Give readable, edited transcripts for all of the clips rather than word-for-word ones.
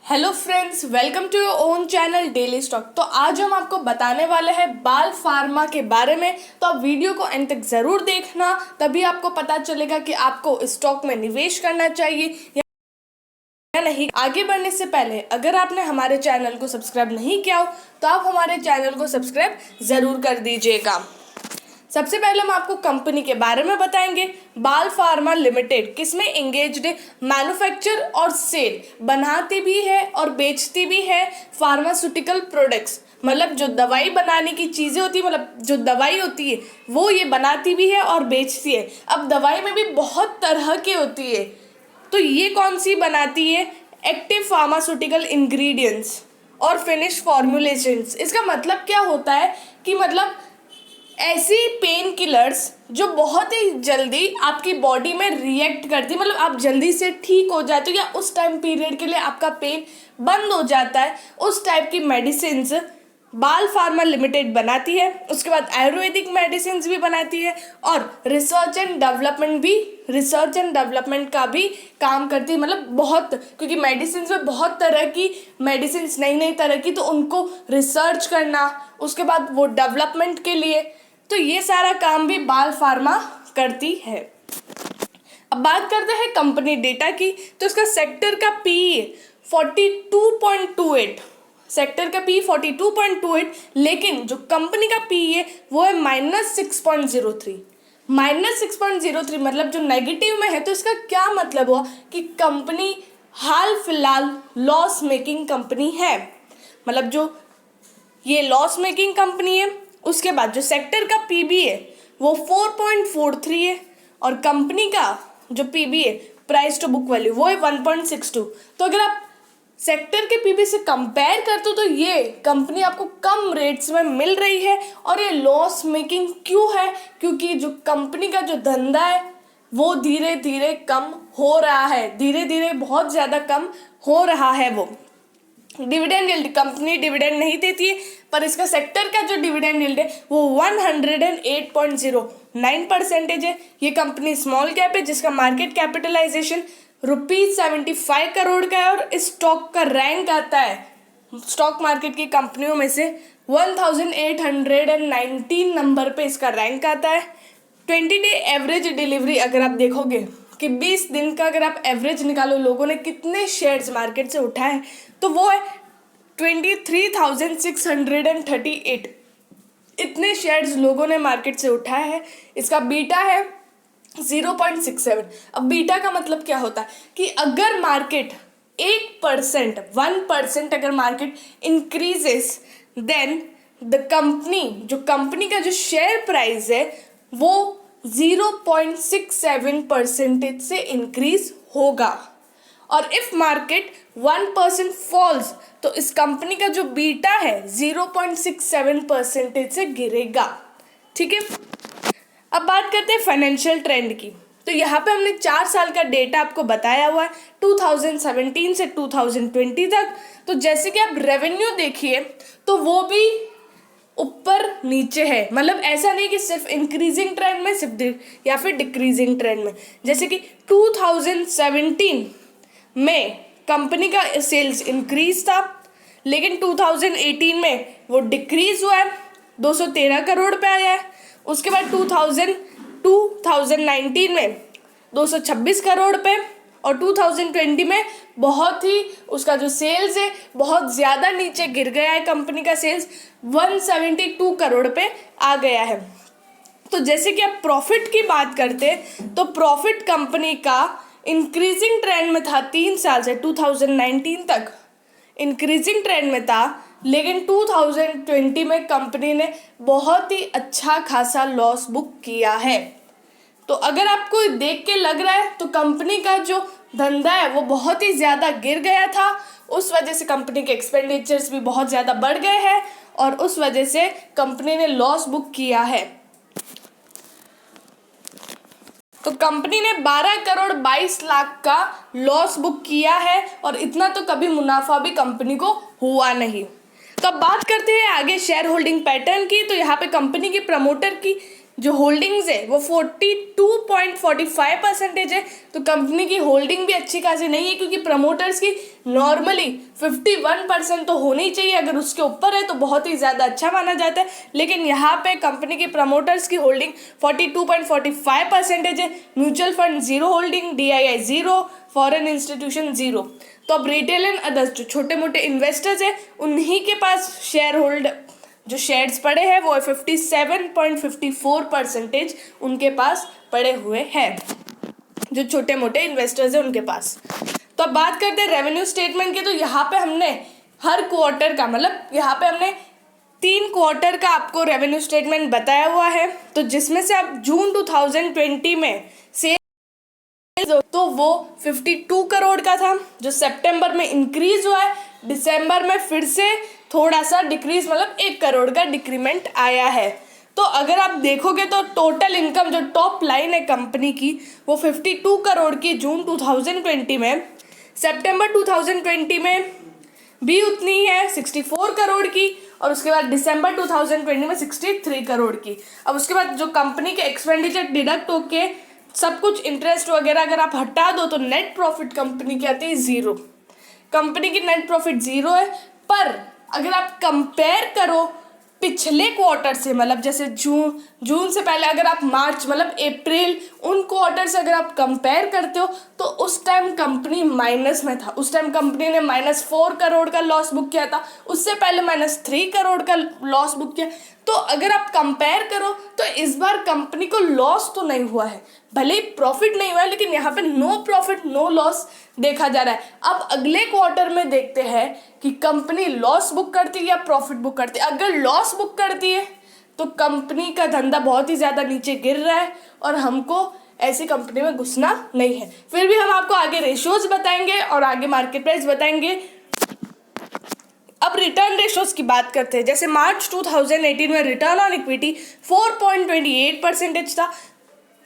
Hello friends, welcome to your own channel daily stock. तो आज हम आपको बताने वाले हैं बाल फार्मा के बारे में। तो आप वीडियो को अंत तक ज़रूर देखना, तभी आपको पता चलेगा कि आपको स्टॉक में निवेश करना चाहिए या नहीं। आगे बढ़ने से पहले अगर आपने हमारे चैनल को सब्सक्राइब नहीं किया हो तो आप हमारे चैनल को सब्सक्राइब ज़रूर कर दीजिएगा। सबसे पहले हम आपको कंपनी के बारे में बताएंगे। बाल फार्मा लिमिटेड किसमें एंगेज्ड है? मैन्युफैक्चर और सेल, बनाती भी है और बेचती भी है फार्मास्यूटिकल प्रोडक्ट्स, मतलब जो दवाई बनाने की चीज़ें होती है, मतलब जो दवाई होती है वो ये बनाती भी है और बेचती है। अब दवाई में भी बहुत तरह की होती है, तो ये कौन सी बनाती है? एक्टिव फार्मास्यूटिकल इंग्रेडिएंट्स और फिनिश फॉर्मुलेशंस। इसका मतलब क्या होता है कि मतलब ऐसी पेन किलर्स जो बहुत ही जल्दी आपकी बॉडी में रिएक्ट करती है, मतलब आप जल्दी से ठीक हो जाते हो या उस टाइम पीरियड के लिए आपका पेन बंद हो जाता है, उस टाइप की मेडिसिन्स बाल फार्मा लिमिटेड बनाती है। उसके बाद आयुर्वेदिक मेडिसिन्स भी बनाती है और रिसर्च एंड डेवलपमेंट का भी काम करती है। मतलब बहुत, क्योंकि मेडिसिन्स में बहुत तरह की मेडिसिन्स, नई तरह की, तो उनको रिसर्च करना, उसके बाद वो डेवलपमेंट के लिए, तो ये सारा काम भी बाल फार्मा करती है। अब बात करते हैं कंपनी डेटा की। तो इसका सेक्टर का पी 42.28, सेक्टर का पी 42.28, लेकिन जो कंपनी का पी है वो है -6.03। -6.03 मतलब जो नेगेटिव में है। तो इसका क्या मतलब हुआ कि कंपनी हाल फिलहाल लॉस मेकिंग कंपनी है, मतलब जो ये लॉस मेकिंग कंपनी है। उसके बाद जो सेक्टर का पीबी है वो 4.43 है और कंपनी का जो पीबी है, प्राइस टू बुक वैल्यू, वो है 1.62। तो अगर आप सेक्टर के पीबी से कंपेयर करते हो तो ये कंपनी आपको कम रेट्स में मिल रही है। और ये लॉस मेकिंग क्यों है? क्योंकि जो कंपनी का जो धंधा है वो धीरे धीरे कम हो रहा है, धीरे धीरे बहुत ज़्यादा कम हो रहा है। वो डिविडेंड यील्ड, कंपनी डिविडेंड नहीं देती है, पर इसका सेक्टर का जो डिविडेंड यील्ड है वो 108.09% है। ये कंपनी स्मॉल कैप है जिसका मार्केट कैपिटलाइजेशन ₹75 करोड़ का है और इस स्टॉक का रैंक आता है स्टॉक मार्केट की कंपनियों में से 1819 नंबर पे इसका रैंक आता है। 20 डे एवरेज डिलीवरी अगर आप देखोगे कि 20 दिन का अगर आप एवरेज निकालो, लोगों ने कितने शेयर्स मार्केट से उठाए हैं, तो वो है 23,638। इतने शेयर्स लोगों ने मार्केट से उठाए हैं। इसका बीटा है 0.67। अब बीटा का मतलब क्या होता है कि अगर मार्केट 1% अगर market increases, then the company, जो कंपनी का जो शेयर प्राइस है वो 0.67% से इंक्रीज होगा। और इफ मार्केट 1% फॉल्स तो इस कंपनी का जो बीटा है 0.67% से गिरेगा। ठीक है। अब बात करते हैं फाइनेंशियल ट्रेंड की। तो यहाँ पे हमने 4 साल का डेटा आपको बताया हुआ है 2017 से 2020 तक। तो जैसे कि आप रेवेन्यू देखिए तो वो भी ऊपर नीचे है, मतलब ऐसा नहीं कि सिर्फ इंक्रीजिंग ट्रेंड में सिर्फ या फिर डिक्रीजिंग ट्रेंड में। जैसे कि 2017 में कंपनी का सेल्स इंक्रीज था, लेकिन 2018 में वो डिक्रीज हुआ है, 213 करोड़ पे आया है। उसके बाद 2019 में 226 करोड़ पे और 2020 में बहुत ही उसका जो सेल्स है बहुत ज़्यादा नीचे गिर गया है। कंपनी का सेल्स 172 करोड़ पे आ गया है। तो जैसे कि आप प्रॉफिट की बात करते तो प्रॉफिट कंपनी का इंक्रीजिंग ट्रेंड में था 3 साल से, 2019 तक इंक्रीजिंग ट्रेंड में था, लेकिन 2020 में कंपनी ने बहुत ही अच्छा खासा लॉस बुक किया है। तो अगर आपको देख के लग रहा है तो कंपनी का जो धंधा है वो बहुत ही ज़्यादा गिर गया था, उस वजह से कंपनी के एक्सपेंडिचर्स भी बहुत ज़्यादा बढ़ गए हैं और उस वजह से कंपनी ने लॉस बुक किया है। तो कंपनी ने 12 करोड़ 22 लाख का लॉस बुक किया है और इतना तो कभी मुनाफा भी कंपनी को हुआ नहीं। तो अब बात करते हैं आगे शेयर होल्डिंग पैटर्न की। तो यहाँ पे कंपनी की प्रमोटर की जो होल्डिंग्स है वो 42.45% है। तो कंपनी की होल्डिंग भी अच्छी खासी नहीं है, क्योंकि प्रमोटर्स की नॉर्मली 51% तो होनी ही चाहिए, अगर उसके ऊपर है तो बहुत ही ज़्यादा अच्छा माना जाता है। लेकिन यहाँ पे कंपनी के प्रमोटर्स की होल्डिंग 42.45% है। Mutual fund zero holding, DII zero, foreign institution zero. तो अब रिटेल एंड अदर्स जो छोटे मोटे इन्वेस्टर्स हैं उन्हीं के पास जो शेयर्स पड़े हैं वो 57.54% उनके पास पड़े हुए हैं, जो छोटे मोटे इन्वेस्टर्स हैं उनके पास। तो अब बात करते हैं रेवेन्यू स्टेटमेंट की। तो यहाँ पे हमने हर क्वार्टर का, मतलब यहाँ पे हमने 3 क्वार्टर का आपको रेवेन्यू स्टेटमेंट बताया हुआ है। तो जिसमें से आप जून 2020 में तो वो 52 करोड़ का था, जो सितंबर में इंक्रीज हुआ है, दिसंबर में फिर से थोड़ा सा डिक्रीज, मतलब 1 करोड़ का डिक्रीमेंट आया है। तो अगर आप देखोगे तो टोटल इनकम जो टॉप लाइन है कंपनी की वो 52 करोड़ की जून 2020 में, सितंबर 2020 में भी उतनी है 64 करोड़ की, और उसके बाद दिसंबर 2020 में 63 करोड़ की। अब उसके बाद जो कंपनी के एक्सपेंडिचर डिडक्ट होके सब कुछ इंटरेस्ट वगैरह अगर आप हटा दो तो नेट प्रॉफिट कंपनी की आती है जीरो। कंपनी की नेट प्रॉफिट जीरो है। पर अगर आप कंपेयर करो पिछले क्वार्टर से, मतलब जैसे जून से पहले अगर आप मार्च मतलब अप्रैल, उन क्वार्टर से अगर आप कंपेयर करते हो तो उस टाइम कंपनी माइनस में था। उस टाइम कंपनी ने -4 करोड़ का लॉस बुक किया था, उससे पहले -3 करोड़ का लॉस बुक किया। तो अगर आप कंपेयर करो तो इस बार कंपनी को लॉस तो नहीं हुआ है, भले ही प्रॉफिट नहीं हुआ है, लेकिन यहाँ पे नो प्रॉफिट नो लॉस देखा जा रहा है। अब अगले क्वार्टर में देखते हैं कि कंपनी लॉस बुक करती है या प्रॉफिट बुक करती है। अगर लॉस बुक करती है तो कंपनी का धंधा बहुत ही ज़्यादा नीचे गिर रहा है और हमको ऐसी कंपनी में घुसना नहीं है। फिर भी हम आपको आगे रेशियोज बताएंगे और आगे मार्केट प्राइस बताएंगे। अब रिटर्न रेशोज की बात करते हैं। जैसे मार्च 2018 में रिटर्न ऑन इक्विटी 4.28% था,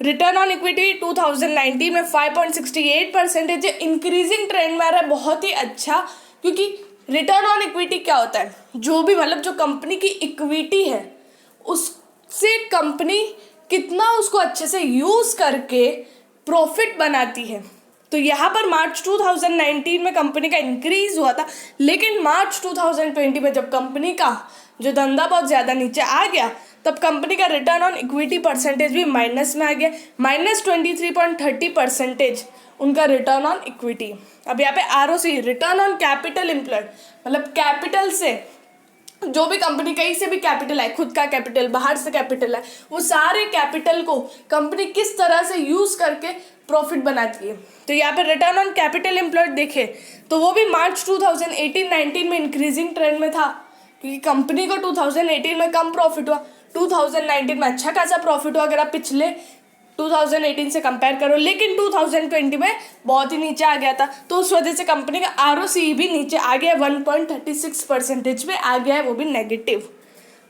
रिटर्न ऑन इक्विटी 2019 में 5.68% है, इंक्रीजिंग ट्रेंड में आ रहा है, बहुत ही अच्छा। क्योंकि रिटर्न ऑन इक्विटी क्या होता है, जो भी मतलब जो कंपनी की इक्विटी है उससे कंपनी कितना उसको अच्छे से यूज़ करके प्रॉफिट बनाती है। तो यहाँ पर मार्च 2019 में कंपनी का इंक्रीज हुआ था, लेकिन मार्च 2020 में जब कंपनी का जो धंधा बहुत ज़्यादा नीचे आ गया तब कंपनी का रिटर्न ऑन इक्विटी परसेंटेज भी माइनस में आ गया, -23.30% उनका रिटर्न ऑन इक्विटी। अब यहाँ पे ROC return on capital employed, मतलब कैपिटल से जो भी कंपनी कहीं से भी कैपिटल है, खुद का कैपिटल, बाहर से कैपिटल है, वो सारे कैपिटल को कंपनी किस तरह से यूज़ करके प्रॉफिट बनाती है। तो यहाँ पे रिटर्न ऑन कैपिटल एम्प्लॉयड देखें तो वो भी मार्च 2018-19 में इंक्रीजिंग ट्रेंड में था, क्योंकि कंपनी को 2018 में कम प्रॉफिट हुआ, 2019 में अच्छा खासा प्रॉफिट हुआ अगर आप पिछले 2018 से कंपेयर करो, लेकिन 2020 में बहुत ही नीचे आ गया था। तो उस वजह से कंपनी का ROC भी नीचे आ गया, 1.36% में आ गया है, वो भी नेगेटिव।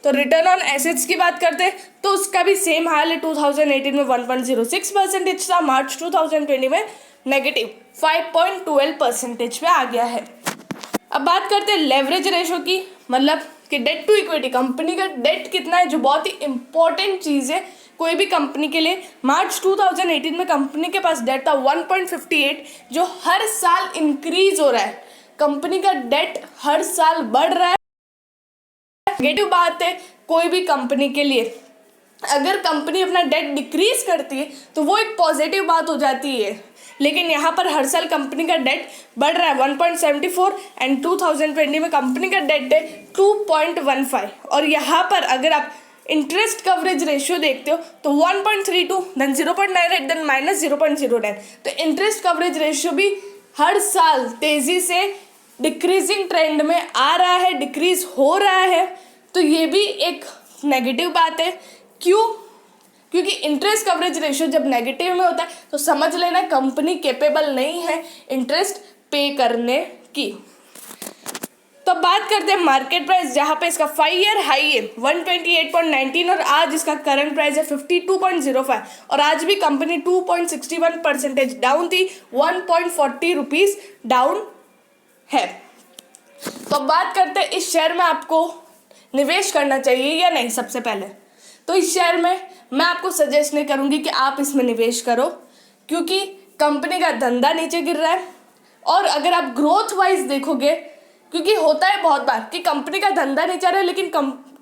तो रिटर्न ऑन एसेट्स की बात करते हैं तो उसका भी सेम हाल है, 2018 में 1.06% था, मार्च 2020 में -5.12% पे आ गया है। अब बात करते हैं लेवरेज रेशो की, मतलब कि डेट टू इक्विटी, कंपनी का डेट कितना है, जो बहुत ही इंपॉर्टेंट चीज़ है कोई भी कंपनी के लिए। मार्च 2018 में कंपनी के पास डेट था 1.58, जो हर साल इंक्रीज हो रहा है। कंपनी का डेट हर साल बढ़ रहा है, नेगेटिव बात है कोई भी कंपनी के लिए। अगर कंपनी अपना डेट डिक्रीज करती है तो वो एक पॉजिटिव बात हो जाती है, लेकिन यहाँ पर हर साल कंपनी का डेट बढ़ रहा है 1.74 एंड 2020 में कंपनी का डेट है 2.15। और यहाँ पर अगर आप इंटरेस्ट कवरेज रेशियो देखते हो तो 1.32, देन 0.98, देन -0.09। तो इंटरेस्ट कवरेज रेशियो भी हर साल तेज़ी से डिक्रीजिंग ट्रेंड में आ रहा है, डिक्रीज हो रहा है। तो ये भी एक नेगेटिव बात है। क्यों? क्योंकि इंटरेस्ट कवरेज रेशियो जब नेगेटिव में होता है तो समझ लेना कंपनी कैपेबल नहीं है इंटरेस्ट पे करने की। तो बात करते हैं मार्केट प्राइस, जहाँ पे इसका 5 ईयर हाई है 128.19 और आज इसका करंट प्राइस है 52.05। और आज भी कंपनी 2.61% डाउन थी, 1.40 रुपीज़ डाउन है। तो अब बात करते हैं इस शेयर में आपको निवेश करना चाहिए या नहीं। सबसे पहले तो इस शेयर में मैं आपको सजेस्ट नहीं करूँगी कि आप इसमें निवेश करो, क्योंकि कंपनी का धंधा नीचे गिर रहा है। और अगर आप ग्रोथ वाइज देखोगे, क्योंकि होता है बहुत बार कि कंपनी का धंधा नहीं चल रहा है, लेकिन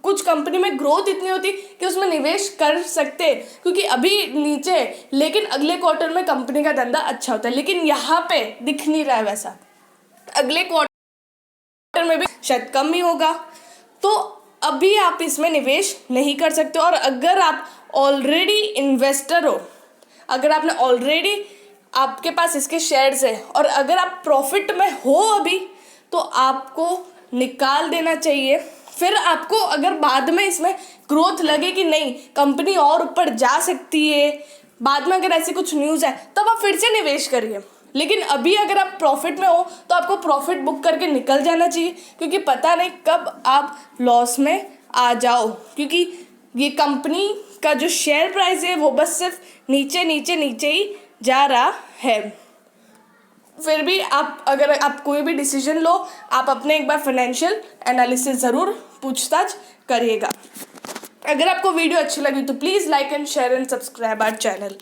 कुछ कंपनी में ग्रोथ इतनी होती कि उसमें निवेश कर सकते हैं, क्योंकि अभी नीचे है, लेकिन अगले क्वार्टर में कंपनी का धंधा अच्छा होता है। लेकिन यहाँ पे दिख नहीं रहा है वैसा, अगले क्वार्टर में भी शायद कम ही होगा। तो अभी आप इसमें निवेश नहीं कर सकते। और अगर आप ऑलरेडी इन्वेस्टर हो, अगर आपने ऑलरेडी आपके पास इसके शेयर्स है और अगर आप प्रॉफिट में हो अभी, तो आपको निकाल देना चाहिए। फिर आपको अगर बाद में इसमें ग्रोथ लगे कि नहीं कंपनी और ऊपर जा सकती है, बाद में अगर ऐसी कुछ न्यूज़ है, तब आप फिर से निवेश करिए। लेकिन अभी अगर आप प्रॉफिट में हो तो आपको प्रॉफिट बुक करके निकल जाना चाहिए, क्योंकि पता नहीं कब आप लॉस में आ जाओ, क्योंकि ये कंपनी का जो शेयर प्राइस है वो बस सिर्फ नीचे नीचे नीचे ही जा रहा है। फिर भी आप अगर आप कोई भी डिसीजन लो, आप अपने एक बार फाइनेंशियल एनालिसिस ज़रूर पूछताछ करिएगा। अगर आपको वीडियो अच्छी लगी तो please like and share and subscribe our channel.